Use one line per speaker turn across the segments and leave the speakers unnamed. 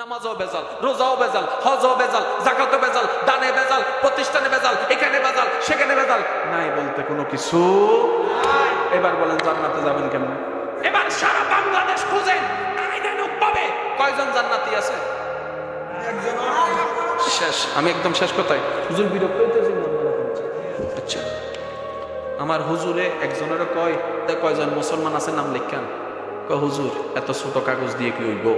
নামাজও বেজাল, রোজাও বেজাল, হজও বেজাল, যাকাতও বেজাল, দানে বেজাল, প্রতিষ্ঠানে বেজাল, এখানে বেজাল, সেখানে বেজাল, নাই বলতে কোনো কিছু নাই। এবার বলেন জান্নাতে যাবেন কেমনে? এবার সারা বাংলাদেশ খুঁজেন, পাবে কয়জন জান্নাতি আছে? শেষ। আমি একদম শেষ কথায় হুজুর বিরক্ত হইতেছি। আচ্ছা, আমার হুজুরে একজনের কয়জন মুসলমান আছে নাম লিখান। হুজুর এত ছোট কাগজ দিয়ে কি হইব?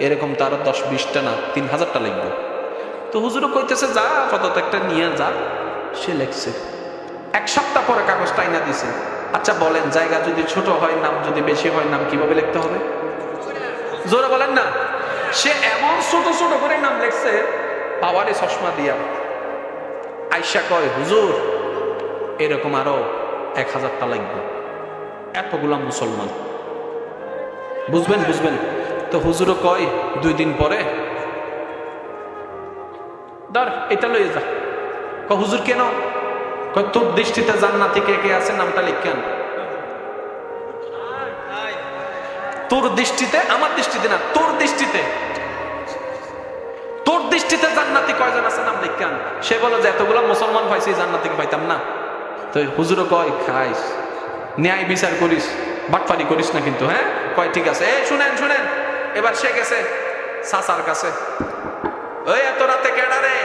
এরকম তার 10-20টা না 3000টা লিখবো। তো হুজুরও কইতেছে যা আপাতত একটা নিয়ে যা। সে লেখছে, এক সপ্তাহ পরে কাগজটা আইনা দিছে। আচ্ছা বলেন, জায়গা যদি ছোট হয়, নাম যদি বেশি হয়, নাম কিভাবে লিখতে হবে? জোরে বলেন না। সে এমন ছোট ছোট করে নাম লিখছে, পাওয়ারে চশমা দিয়া। আইসা কয় হুজুর এরকম আরো 1000টা লাগবে, এতগুলা মুসলমান। বুঝবেন বুঝবেন। তো হুজুরও কয় 2 দিন পরে ধর এটা লইয়ে যা। হুজুর কেন? কয় তোর দৃষ্টিতে জান্নাতি কে কে আছে নামটা লিখেন। তোর দৃষ্টিতে, আমার দৃষ্টিতে না, তোর দৃষ্টিতে, তোর দৃষ্টিতে জান্নাতি কয়জন আছে নাম লিখেন। সে বলে যে এতগুলা মুসলমান পাইছি, জান্নাতি পাইতাম না। তো হুজুরও কয় খাইস, ন্যায় বিচার করিস, বাটপারি করিস না কিন্তু। হ্যাঁ কয় ঠিক আছে। এই শুনেন শুনেন, এবার সে গেছে চাচার কাছে। ওই এত রাতে কেডারে?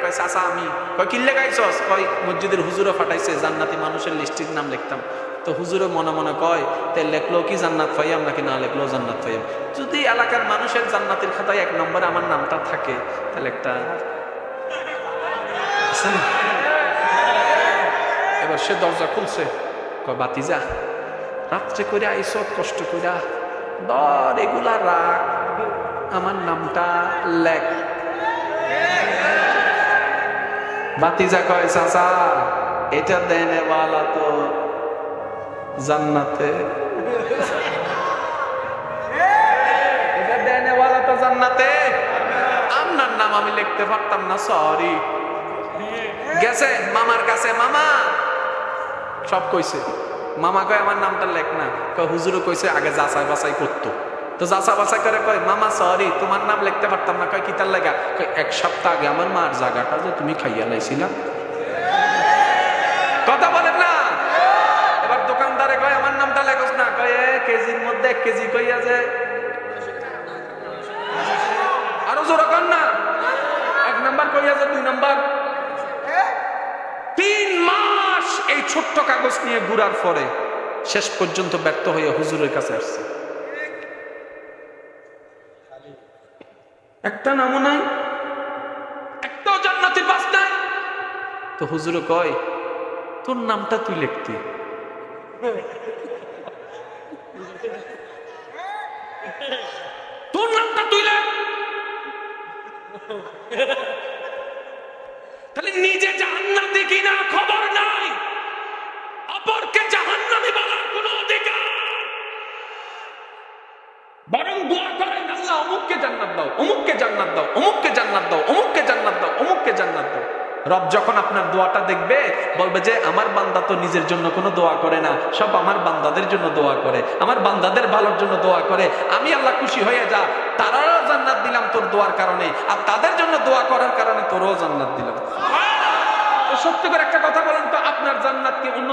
কয় চাচা আমি। কয় কিল্লে গাইছস? কয় মসজিদের হুজুরও ফাটাইছে জান্নাতি মানুষের লিস্টির নাম লিখতাম। তো হুজুরও মনে মনে কয় তে লেখলো কি জান্নাত পাইয়াম নাকি না লেখলো জান্নাত পাইয়াম। যদি এলাকার মানুষের জান্নাতের খাতায় 1 নম্বরে আমার নামটা থাকে তাহলে একটা। এবার সে দরজা খুলছে। কয় বাতিজা রাত্রে কইরা আইস, কষ্ট কইরা ধর এগুলা রাখ, আমার নামটা লেখ। বাতিজা কয় চাচা এটা দেনেওয়ালা তো জান্নাতে, এটা দেনেওয়ালা তো জান্নাতে, আপনার নাম আমি লিখতে পারতাম না, সরি। গেছে মামার কাছে, মামা সব কইছে। মামা কয় আমার নামটা লেখ না। কয় হুজুরও কইছে আগে যাচাই বাছাই করতো। তো যাচা বাছাই করে কয় মামা সরি তোমার নাম লিখতে পারতাম না। কয় কিতার লেগা? কয় 1 সপ্তাহ আগে আমার মার জায়গাটা যে তুমি খাইয়া লাইছিলা। কথা বলেন না। এবার দোকানদারে কয় আমার নামটা লেখস না। কয় কেজির মধ্যে 1 কেজি কইয়া যে আরো জোর কর না, 1 নাম্বার কইয়া যে 2 নাম্বার। 3 মাস এই ছোট্ট কাগজ নিয়ে ঘুরার পরে শেষ পর্যন্ত ব্যর্থ হয়ে হুজুরের কাছে আসছে। একটা নামও নাই, একটাও জান্নাতের বাস নাই। তো হুজুর কয় তোর নামটা তুই লিখতি। তোর নামটা তুই লেখ। তাহলে নিজে জান্নাতি কিনা খবর নাই, অপরকে জাহান্নামী বলার কোন অধিকার। বরং দোয়া করেন আল্লাহ অমুককে জান্নাত দাও, অমুককে জান্নাত দাও, অমুককে জান্নাত দাও, অমুককে জান্নাত দাও, অমুককে জান্নাত দাও। রব যখন আপনার দোয়াটা দেখবে বলবে যে আমার বান্দা তো নিজের জন্য কোনো দোয়া করে না, সব আমার বান্দাদের জন্য দোয়া করে, আমার বান্দাদের ভালোর জন্য দোয়া করে। আমি আল্লাহ খুশি হয়ে যা, তারাও জান্নাত দিলাম তোর দোয়ার কারণে, আর তাদের জন্য দোয়া করার কারণে তোরও জান্নাত দিলাম। সত্যি করে একটা কথা বলেন তো, আপনার জান্নাত কি অন্য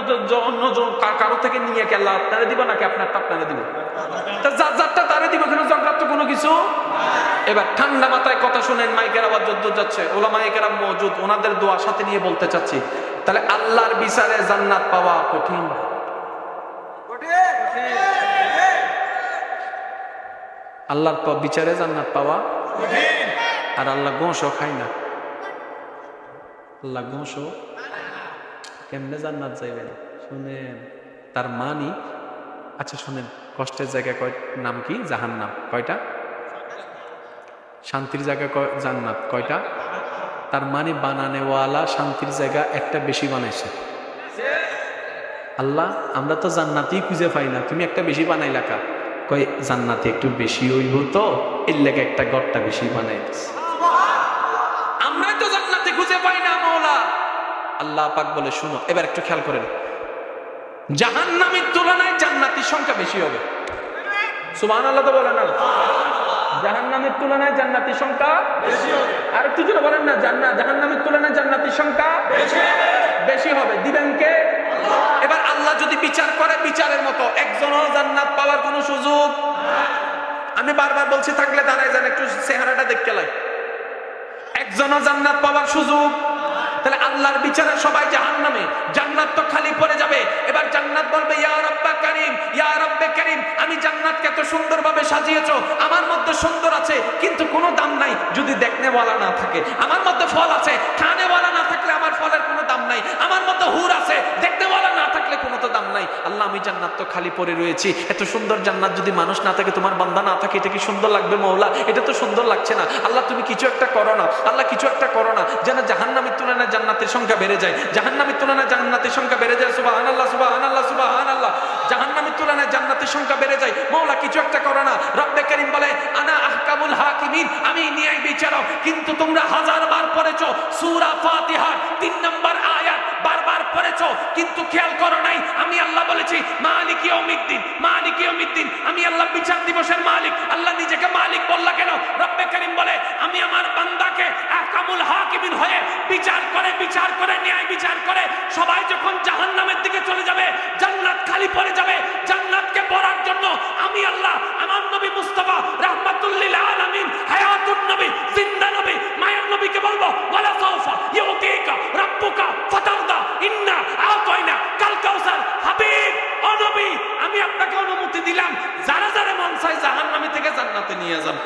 কারো থেকে নিয়ে কি আল্লাহ আপনারে দিব নাকি আপনারটা আপনারে দিব? যারটা তারে দিব, কেন জান্নাত তো কোনো কিছু। এবার ঠান্ডা মাথায় কথা শুনেন, মাইকের আওয়াজ যদ্দূর যাচ্ছে, ওলামায়ে কেরাম মওজুদ, ওনাদের দোয়া সাথে নিয়ে বলতে চাচ্ছি। তাহলে আল্লাহর বিচারে জান্নাত পাওয়া কঠিন। আল্লাহর বিচারে জান্নাত পাওয়া কঠিন। আর আল্লাহ গোশও খায় না। আল্লাহ গোশও কেমনে জান্নাত যাইবেন শুনেন, তার মানি। আচ্ছা শুনেন, কষ্টের জায়গা নাম কি? জাহান্নাম। কয়টা? শান্তির জায়গা জান্নাত কয়টা? তার মানে বানানেওয়ালা শান্তির জায়গা একটা বেশি বানাইছে। আল্লাহ আমরা তো জান্নাতি খুঁজে পাই না, তুমি একটা বেশি বানাইলা কা? কয় জান্নাতি একটু বেশি হইব তো এর লেগে একটা ঘরটা বেশি বানাই দিছে। আমরাই তো জান্নাতি খুঁজে পাই না মওলা। আল্লাহ পাক বলে শুনো, এবার একটু খেয়াল করেন, জাহান্নামের তুলনায় জান্নাতীর সংখ্যা বেশি হবে। সুবহানাল্লাহ তো বলেন না? জাহান্নামের তুলনায় জান্নাতের সংখ্যা বেশি হবে। আর একটু জোরে বলেন না, জাহান্নামের তুলনায় জান্নাতের সংখ্যা বেশি হবে। দিবেন কে? এবার আল্লাহ যদি বিচার করে, বিচারের মতো একজনও জান্নাত পাওয়ার কোনো সুযোগ। আমি বারবার বলছি, থাকলে দাঁড়ায় যান, একটু চেহারাটা দেখতে লাগে। একজনও জান্নাত পাওয়ার সুযোগ। তাহলে আল্লাহর বিচারে সবাই জাহান্নামে, জান্নাত তো খালি পড়ে যাবে। এবার জান্নাত বলবে, ইয়া রাব্বা কারীম, ইয়া রাব্বে কারীম, আমি জান্নাতকে এত সুন্দরভাবে সাজিয়েছো, আমার মধ্যে সুন্দর আছে কিন্তু কোনো দাম নাই যদি দেখনেওয়ালা না থাকে। আমার মধ্যে ফল আছে, খানেওয়ালা না থাকলে আমার ফলের কোনো দাম নাই। আমার মধ্যে হুর আছে, দেখনেওয়ালা না থাকলে কোনো তো দাম নাই। আল্লাহ, আমি জান্নাত তো খালি পড়ে রয়েছি, এত সুন্দর জান্নাত যদি মানুষ না থাকে, তোমার বান্দা না থাকে, এটা কি সুন্দর লাগবে মওলা? এটা তো সুন্দর লাগছে না। আল্লাহ, তুমি কিছু একটা করো না। আল্লাহ, কিছু একটা করো না, যেন জাহান্নামের তুলনায় জান্নাতের সংখ্যা বেড়ে যায়। জাহান্নামের তুলনায় জান্নাতের সংখ্যা বেড়ে যায়। সুবহানাল্লাহ, সুবহানাল্লাহ, সুবহানাল্লাহ। জাহান্নামের তুলনায় জান্নাতের সংখ্যা বেড়ে যায়। মওলা, কিছু একটা করো না। রব্বে কারীম বলে, আনা আহকামুল হাকিমিন, আমি ন্যায় বিচারক। কিন্তু তোমরা হাজারবার পড়েছো সূরা ফাতিহার 3 নম্বর আয়াত, বারবার পড়েছো, কিন্তু খেয়াল করো নাই আমি আল্লাহ বলেছি মালিক ইয়াউমিদ্দিন, মালিক ইয়াউমিদ্দিন, আমি আল্লাহ বিচার দিবসের মালিক। আল্লাহ নিজেকে মালিক বললা কেন? রব্বে কারীম বলে, আমি আমার বান্দাকে আহকামুল হাকিমিন হয়ে বিচার করে ন্যায় বিচার করে সবাই যখন জাহান্নামের দিকে চলে যাবে, জান্নাত খালি পড়ে যাবে, জান্নাতকে পড়ার জন্য আমি আল্লাহ আমার নবী মুস্তাফা রাহমাতুল লিল আলামিন, হায়াতুন নবী, জিন্দা নবী, মায়ের নবীকে বলবো, ওয়ালা সাউফা ইউতিকা রাব্বুকা ফাতারদা ইন্না আতাইনা কাল কাউসার। হাবিব, ও নবী, আমি আপনাকে অনুমতি দিলাম, যারা যারা মন চায় জাহান্নামে থেকে জান্নাতে নিয়ে যান।